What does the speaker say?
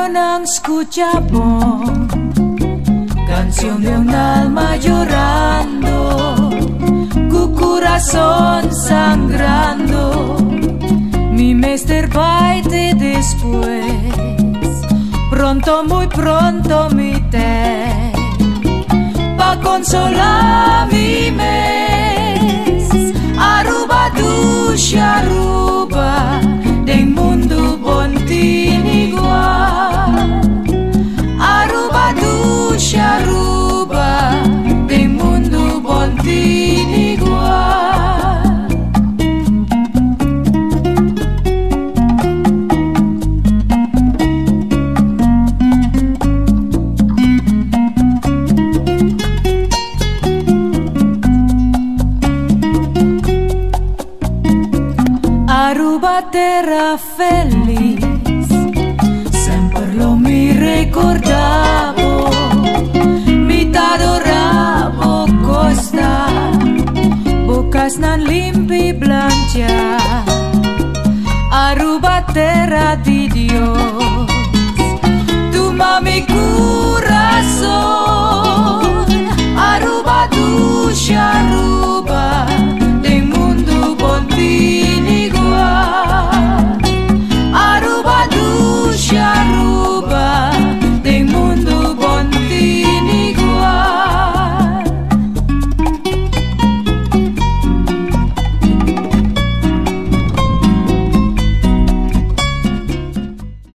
perdonang escuchamos canción de un alma llorando, cu corazón sangrando. Mi Mr. Baite después, pronto, muy pronto mi te, pa consolar mi mes. Aruba dusha Aruba, den mundo bontin igual. Aruba dusha Aruba, den mundo bontin igual. Aruba terra feliz, sempre lo mi ricordavo, mi t'adoravo costa, bocas nan limpi blanca. Aruba terra di Dios, tu mami corazón. Aruba dusha Aruba,